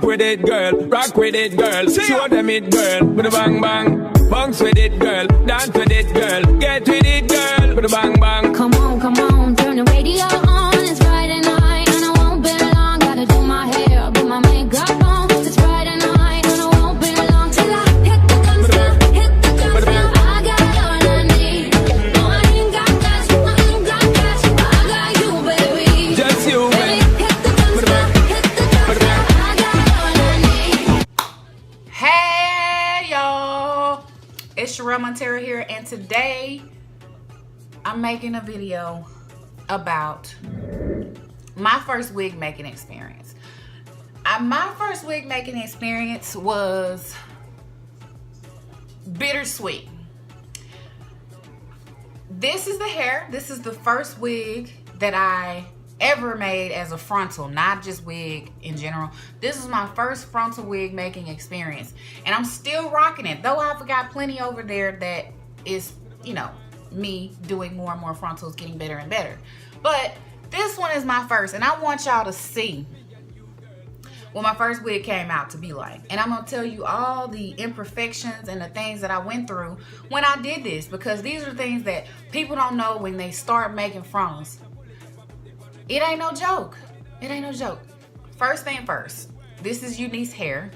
Up with it, girl. Rock with it, girl. Show them it, girl. With a bang bang. Bounce with it, girl. Dance with it, girl. Get with it, girl. With a bang bang. Come on, turn the radio on. It's Friday night and I won't be long. Gotta do my hair, put my makeup on. It's Friday night and I won't be long till I hit the guns down, hit the guns down. I got all I need. No, I ain't got cash, I ain't got cash. I got you, baby. Just you, baby. Hit the guns down, hit the guns down. I got all I need. Hey y'all, it's Sherelle Montero here, and today I'm making a video about my first wig making experience. My first wig making experience was bittersweet. This is the hair. This is the first wig that I ever made as a frontal, not just wig in general. This is my first frontal wig making experience, and I'm still rocking it, though I've got plenty over there that is, you know, me doing more and more frontals, getting better and better. But this one is my first, and I want y'all to see what my first wig came out to be like. And I'm gonna tell you all the imperfections and the things that I went through when I did this, because these are things that people don't know when they start making frontals. It ain't no joke. It ain't no joke. First thing first, this is UNice hair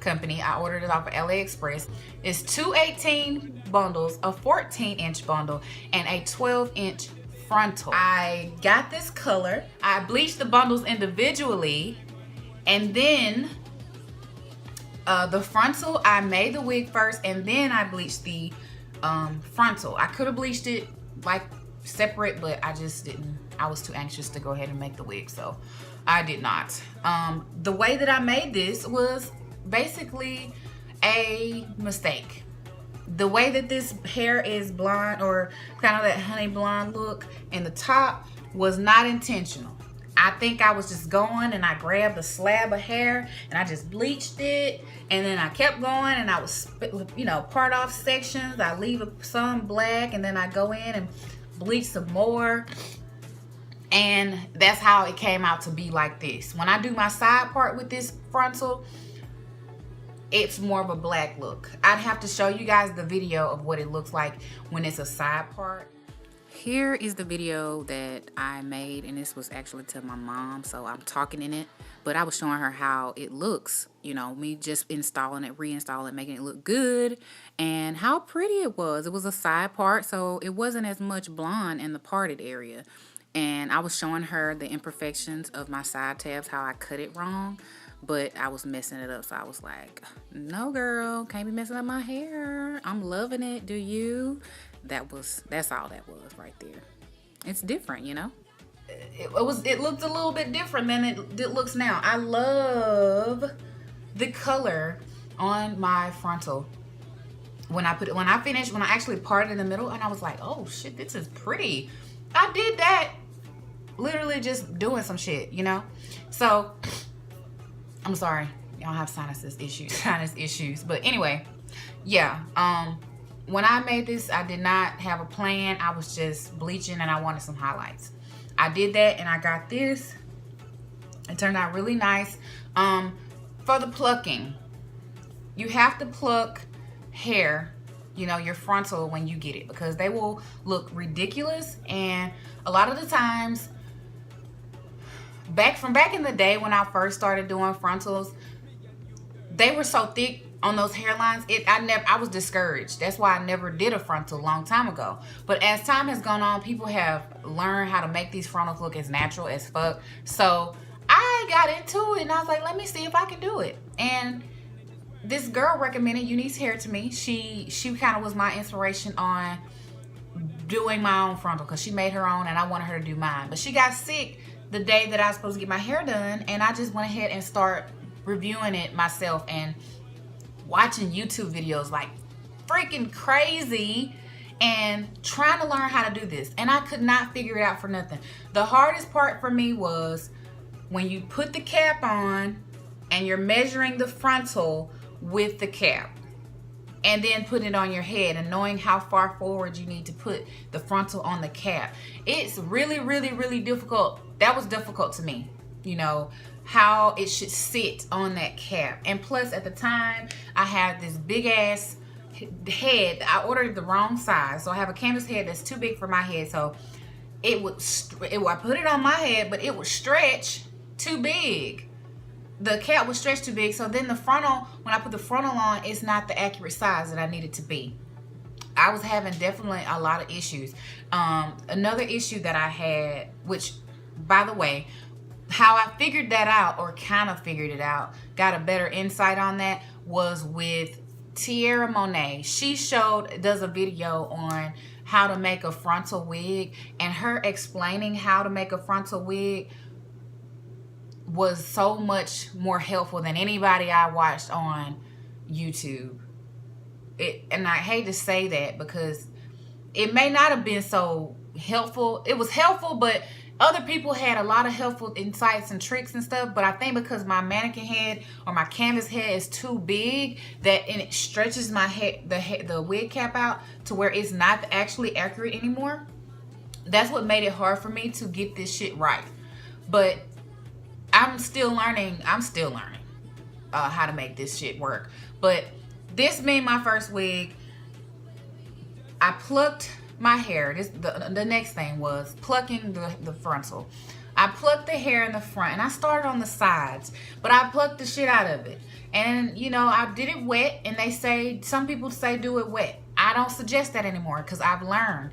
company. I ordered it off of AliExpress. It's 2 18 bundles, a 14-inch bundle, and a 12-inch frontal. I got this color. I bleached the bundles individually, and then the frontal, I made the wig first, and then I bleached the frontal. I could have bleached it like separate, but I just didn't. I was too anxious to go ahead and make the wig, so I did not. The way that I made this was basically a mistake. The way that this hair is blonde, or kind of that honey blonde look in the top, was not intentional. I think I was just going and I grabbed a slab of hair and I just bleached it, and then I kept going and I was, you know, part off sections. I leave some black and then I go in and bleach some more. And that's how it came out to be like this. When I do my side part with this frontal, it's more of a black look. I'd have to show you guys the video of what it looks like when it's a side part. Here is the video that I made, and this was actually to my mom, so I'm talking in it, but I was showing her how it looks, you know, me just installing it, reinstalling it, making it look good, and how pretty it was. It was a side part, so it wasn't as much blonde in the parted area. And I was showing her the imperfections of my side tabs, how I cut it wrong, but I was messing it up. So I was like, no girl, can't be messing up my hair. I'm loving it, do you? That's all that was right there. It's different, you know? It looked a little bit different than it looks now. I love the color on my frontal. When I actually parted in the middle, and I was like, oh shit, this is pretty. I did that literally just doing some shit, you know? So, I'm sorry. Y'all have sinus issues. But anyway, yeah. When I made this, I did not have a plan. I was just bleaching and I wanted some highlights. I did that and I got this. It turned out really nice. For the plucking, you have to pluck hair, you know, your frontal when you get it, because they will look ridiculous. And a lot of the times, back in the day when I first started doing frontals, they were so thick on those hairlines, I was discouraged. That's why I never did a frontal a long time ago. But as time has gone on, people have learned how to make these frontals look as natural as fuck. So I got into it and I was like, let me see if I can do it. And this girl recommended UNice hair to me. She kind of was my inspiration on doing my own frontal, because she made her own and I wanted her to do mine. But she got sick the day that I was supposed to get my hair done, and I just went ahead and start reviewing it myself and watching YouTube videos like freaking crazy and trying to learn how to do this. And I could not figure it out for nothing. The hardest part for me was when you put the cap on and you're measuring the frontal with the cap, and then put it on your head and knowing how far forward you need to put the frontal on the cap. It's really, really, really difficult. That was difficult to me. you know, how it should sit on that cap. And plus, at the time, I had this big ass head. I ordered the wrong size, so I have a canvas head that's too big for my head. So I put it on my head, but it would stretch too big. The cap would stretch too big. So then the frontal, when I put the frontal on, it's not the accurate size that I need it to be. I was having definitely a lot of issues. Another issue that I had, which, by the way, how I figured that out, or kind of figured it out, got a better insight on that, was with Tierra Monet. She does a video on how to make a frontal wig, and her explaining how to make a frontal wig was so much more helpful than anybody I watched on YouTube. And I hate to say that because it may not have been so helpful. It was helpful, but other people had a lot of helpful insights and tricks and stuff. But I think because my mannequin head or my canvas head is too big, and it stretches my head, the wig cap out to where it's not actually accurate anymore. That's what made it hard for me to get this shit right. But I'm still learning. I'm still learning how to make this shit work. But this being my first wig, I plucked my hair. The next thing was plucking the frontal. I plucked the hair in the front, and I started on the sides, but I plucked the shit out of it. And you know, I did it wet, and some people say do it wet. I don't suggest that anymore because I've learned.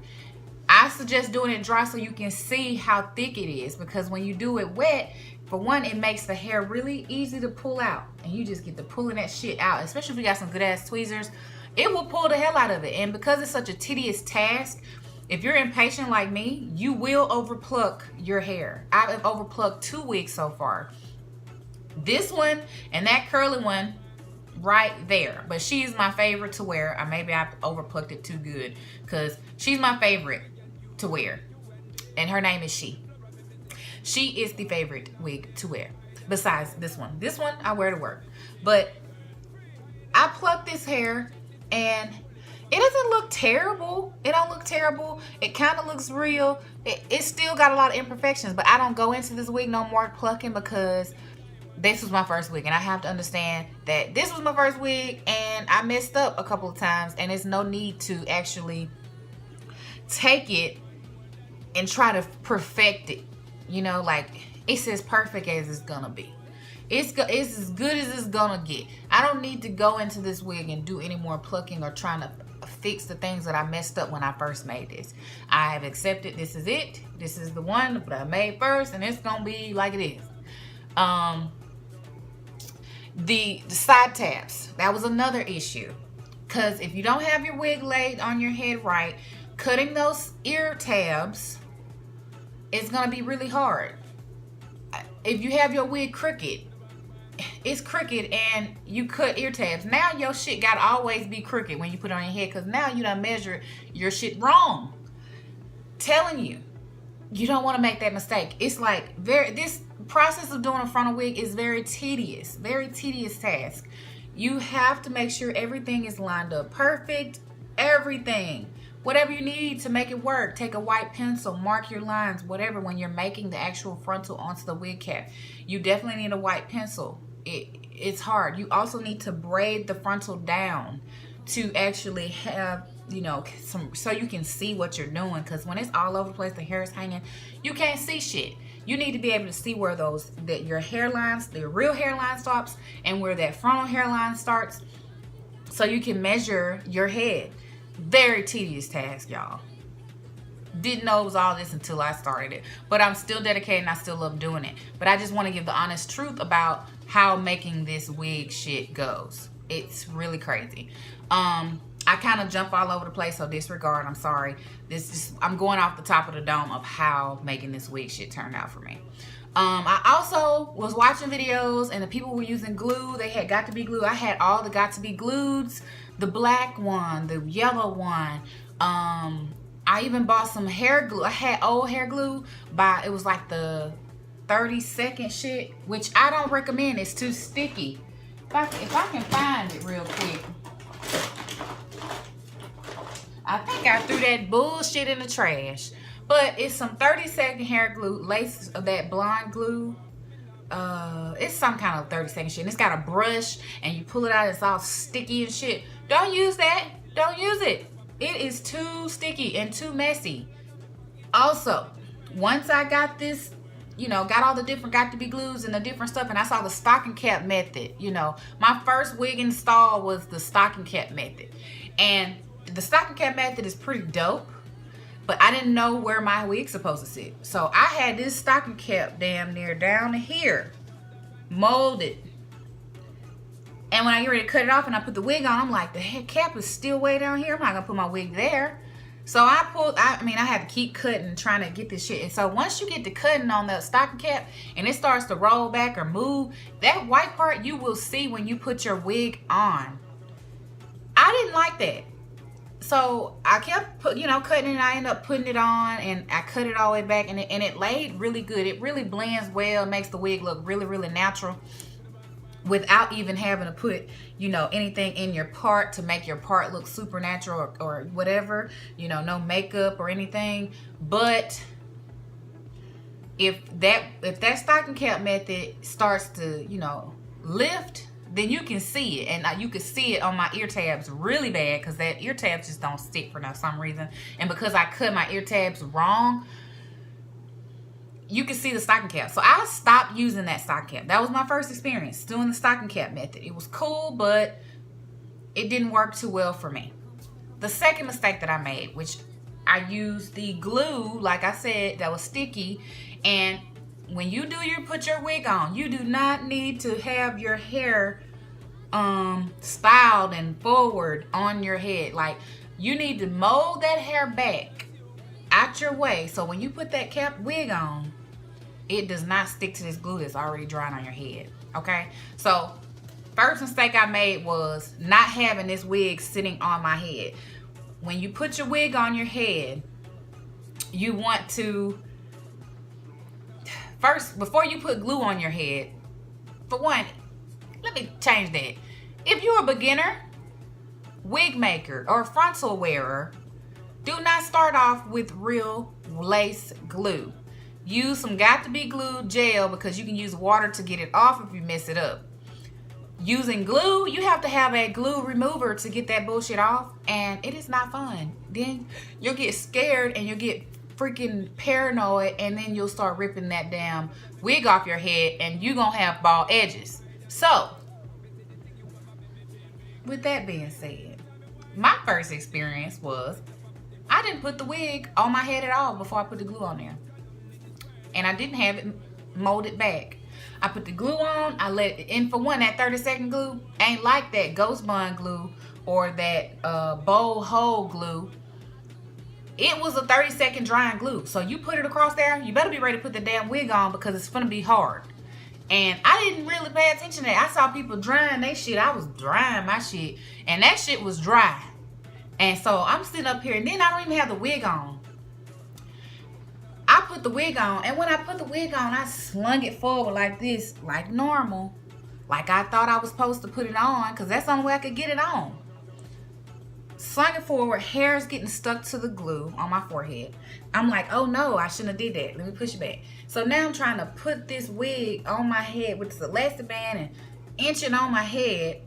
I suggest doing it dry so you can see how thick it is, because when you do it wet, for one, it makes the hair really easy to pull out, and you just get to pulling that shit out, especially if you got some good ass tweezers. It will pull the hell out of it. And because it's such a tedious task, if you're impatient like me, you will overpluck your hair. I've overplucked 2 wigs so far. This one and that curly one right there. But she's my favorite to wear. Maybe I overplucked it too good, because she's my favorite to wear. And her name is She. She is the favorite wig to wear. Besides this one. This one I wear to work. But I plucked this hair, and it doesn't look terrible. It don't look terrible. It kind of looks real. It still got a lot of imperfections, but I don't go into this wig no more plucking because this was my first wig, and I have to understand that this was my first wig, and I messed up a couple of times, and there's no need to actually take it and try to perfect it. You know, like, it's as perfect as it's gonna be. It's as good as it's gonna get. I don't need to go into this wig and do any more plucking or trying to fix the things that I messed up when I first made this. I have accepted this is it. This is the one that I made first, and it's gonna be like it is. The side tabs, that was another issue. Because if you don't have your wig laid on your head right, cutting those ear tabs is gonna be really hard. If you have your wig crooked, it's crooked, and you cut ear tabs, now your shit gotta always be crooked when you put it on your head, because now you done measured your shit wrong. Telling you, you don't want to make that mistake. It's like this process of doing a frontal wig is very tedious task. You have to make sure everything is lined up perfect. Everything, whatever you need to make it work. Take a white pencil, mark your lines, whatever, when you're making the actual frontal onto the wig cap. You definitely need a white pencil. It's hard. You also need to braid the frontal down to actually have, you know, so you can see what you're doing, because when it's all over the place, the hair is hanging, you can't see shit. You need to be able to see where your hairlines, the real hairline stops, and where that frontal hairline starts, so you can measure your head. Very tedious task, y'all. Didn't know it was all this until I started it, but I'm still dedicated and I still love doing it. But I just want to give the honest truth about how making this wig shit goes. It's really crazy. I kind of jump all over the place, so disregard. I'm sorry. I'm going off the top of the dome of how making this wig shit turned out for me. I also was watching videos, and the people were using glue. They had got to be glue. I had all the got to be glues, the black one, the yellow one. I even bought some hair glue. I had old hair glue it was like the 30-second shit, which I don't recommend. It's too sticky. If I can find it real quick. I think I threw that bullshit in the trash. But it's some 30-second hair glue, lace of that blonde glue. it's some kind of 30-second shit. And it's got a brush and you pull it out, it's all sticky and shit. Don't use that. Don't use it. It is too sticky and too messy. Also, once I got this, you know, got all the different got to be glues and the different stuff, and I saw the stocking cap method, you know, my first wig install was the stocking cap method. And the stocking cap method is pretty dope, but I didn't know where my wig's supposed to sit. So I had this stocking cap damn near down to here, molded. And when I get ready to cut it off and I put the wig on, I'm like, the head cap is still way down here. I'm not gonna put my wig there. So I had to keep cutting, trying to get this shit. And so once you get to cutting on the stocking cap and it starts to roll back or move, that white part you will see when you put your wig on. I didn't like that. So I kept cutting it, and I ended up putting it on, and I cut it all the way back, and it laid really good. It really blends well, makes the wig look really, really natural without even having to put, you know, anything in your part to make your part look supernatural or whatever, you know, no makeup or anything. But if that stocking cap method starts to, you know, lift, then you can see it. And you can see it on my ear tabs really bad, because that ear tabs just don't stick for some reason. And because I cut my ear tabs wrong, you can see the stocking cap. So I stopped using that stocking cap. That was my first experience doing the stocking cap method. It was cool, but it didn't work too well for me. The second mistake that I made, which I used the glue, like I said, that was sticky. And when you put your wig on, you do not need to have your hair styled and forward on your head. Like, you need to mold that hair back out your way, so when you put that cap wig on, it does not stick to this glue that's already drying on your head. Okay, so first mistake I made was not having this wig sitting on my head. When you put your wig on your head, you want to first, before you put glue on your head, for one, let me change that. If you're a beginner wig maker or frontal wearer, do not start off with real lace glue. Use some got to be glue gel, because you can use water to get it off if you mess it up. Using glue, you have to have a glue remover to get that bullshit off, and it is not fun. Then you'll get scared and you'll get freaking paranoid, and then you'll start ripping that damn wig off your head, and you're gonna have bald edges. So, with that being said, my first experience was I didn't put the wig on my head at all before I put the glue on there. And I didn't have it molded back. I put the glue on, I let it in. For one, that 30-second glue ain't like that Ghost Bond glue or that bowl hole glue. It was a 30-second drying glue. So you put it across there, you better be ready to put the damn wig on, because it's gonna be hard. And I didn't really pay attention to that. I saw people drying their shit. I was drying my shit, and that shit was dry. And so I'm sitting up here, and then I don't even have the wig on. I put the wig on, and when I put the wig on, I slung it forward like this, like normal. Like I thought I was supposed to put it on, because that's the only way I could get it on. Slung it forward, hair's getting stuck to the glue on my forehead. I'm like, oh no, I shouldn't have did that. Let me push it back. So now I'm trying to put this wig on my head with this elastic band and inching on my head.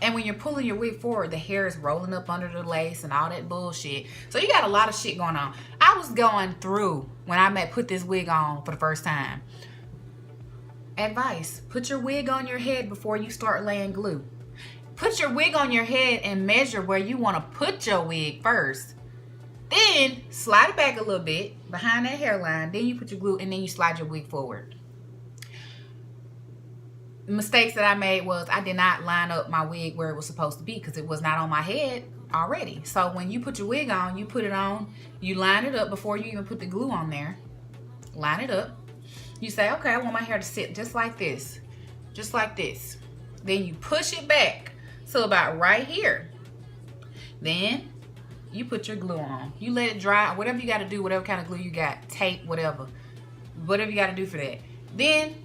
And when you're pulling your wig forward, the hair is rolling up under the lace and all that bullshit. So you got a lot of shit going on. I was going through when I put this wig on for the first time. Advice: put your wig on your head before you start laying glue. Put your wig on your head and measure where you want to put your wig first. Then slide it back a little bit behind that hairline. Then you put your glue, and then you slide your wig forward. Mistakes that I made was I did not line up my wig where it was supposed to be, because it was not on my head already. So when you put your wig on, you put it on, you line it up before you even put the glue on there. Line it up. You say, okay, I want my hair to sit just like this. Just like this. Then you push it back to about right here. Then you put your glue on. You let it dry, whatever you got to do, whatever kind of glue you got, tape, whatever you got to do for that. Then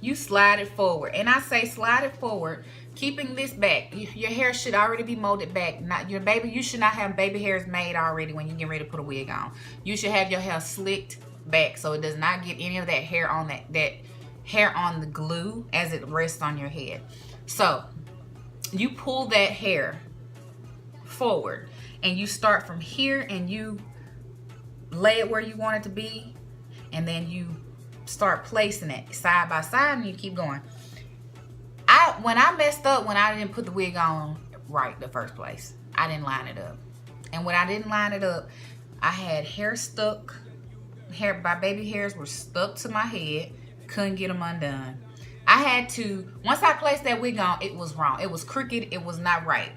you slide it forward. And I say slide it forward, keeping this back. Your hair should already be molded back. You should not have baby hairs made already when you get ready to put a wig on. You should have your hair slicked back so it does not get any of that hair on that hair on the glue as it rests on your head. So you pull that hair forward and you start from here and you lay it where you want it to be, and then you start placing it side by side and you keep going. When I messed up when I didn't put the wig on right the first place, I didn't line it up. And when I didn't line it up, I had hair stuck. My baby hairs were stuck to my head. Couldn't get them undone. I had to, once I placed that wig on, it was wrong. It was crooked. It was not right.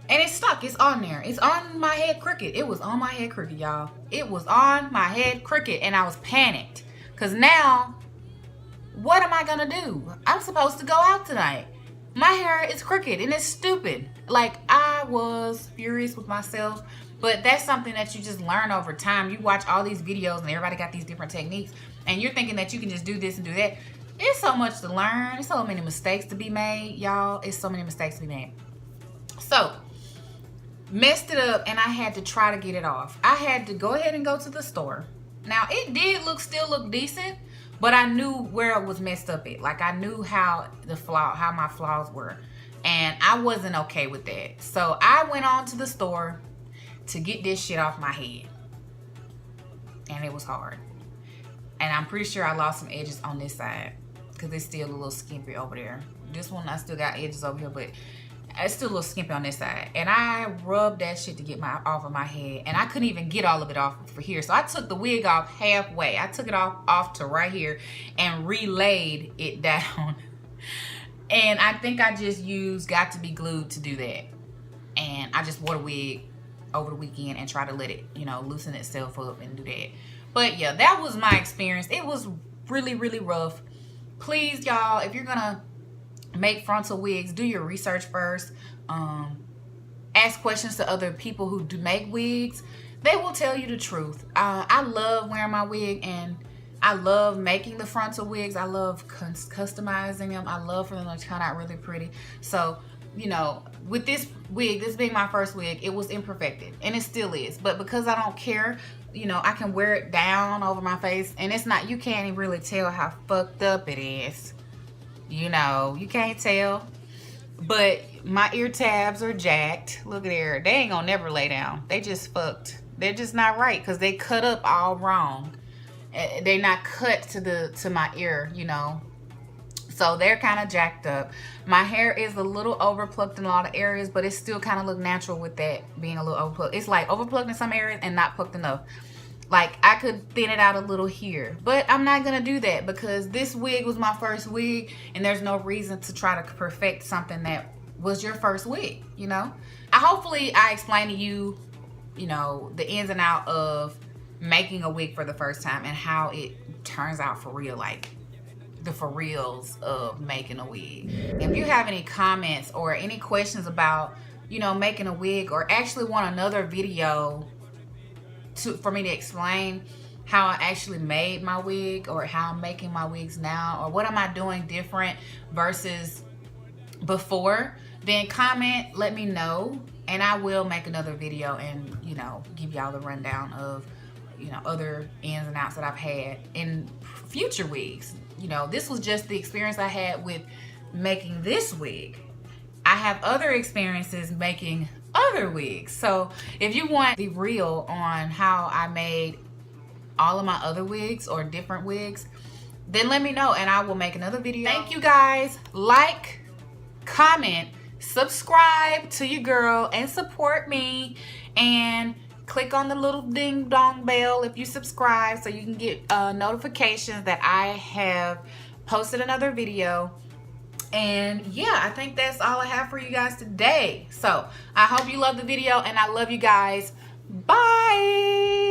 And it's stuck. It's on there. It's on my head crooked. It was on my head crooked, y'all. It was on my head crooked. And I was panicked. Because now, what am I going to do? I'm supposed to go out tonight. My hair is crooked and it's stupid. Like, I was furious with myself. But that's something that you just learn over time. You watch all these videos and everybody got these different techniques. And you're thinking that you can just do this and do that. It's so much to learn. There's so many mistakes to be made, y'all. It's so many mistakes to be made. So, messed it up and I had to try to get it off. I had to go ahead and go to the store. Now, it did still look decent, but I knew where it was messed up at. Like, I knew how my flaws were. And I wasn't okay with that. So, I went on to the store to get this shit off my head. And it was hard. And I'm pretty sure I lost some edges on this side, because it's still a little skimpy over there. This one, I still got edges over here, but it's still a little skimpy on this side. And I rubbed that shit to get off of my head. And I couldn't even get all of it off for here. So I took the wig off halfway. I took it off to right here and relayed it down. And I think I just used Got to Be Glued to do that. And I just wore the wig over the weekend and try to let it, you know, loosen itself up and do that. But yeah, that was my experience. It was really, really rough. Please, y'all, if you're gonna make frontal wigs, do your research first. Ask questions to other people who do make wigs. They will tell you the truth. I love wearing my wig, and I love making the frontal wigs. I love customizing them. I love for them to turn out really pretty. So, you know, with this wig, this being my first wig, it was imperfected, and it still is. But because I don't care, you know, I can wear it down over my face, and it's not, you can't even really tell how fucked up it is. You know, you can't tell. But my ear tabs are jacked. Look at there. They ain't gonna never lay down. They just fucked. They're just not right, because they cut up all wrong. They're not cut to my ear, you know. So they're kind of jacked up. My hair is a little overplucked in a lot of areas, but it still kind of look natural with that being a little overplucked. It's like overplucked in some areas and not plucked enough. Like, I could thin it out a little here, but I'm not gonna do that because this wig was my first wig, and there's no reason to try to perfect something that was your first wig, you know? Hopefully I explained to you, you know, the ins and out of making a wig for the first time and how it turns out for real, like the for reals of making a wig. If you have any comments or any questions about, you know, making a wig, or actually want another video for me to explain how I actually made my wig, or how I'm making my wigs now, or what am I doing different versus before, then comment, let me know, and I will make another video and, you know, give y'all the rundown of, you know, other ins and outs that I've had in future wigs. You know, this was just the experience I had with making this wig. I have other experiences making other wigs. So if you want the real on how I made all of my other wigs or different wigs, then let me know and I will make another video. Thank you guys. Like, comment, subscribe to your girl, and support me. And click on the little ding dong bell if you subscribe, so you can get notifications that I have posted another video. And yeah, I think that's all I have for you guys today. So I hope you love the video, and I love you guys. Bye.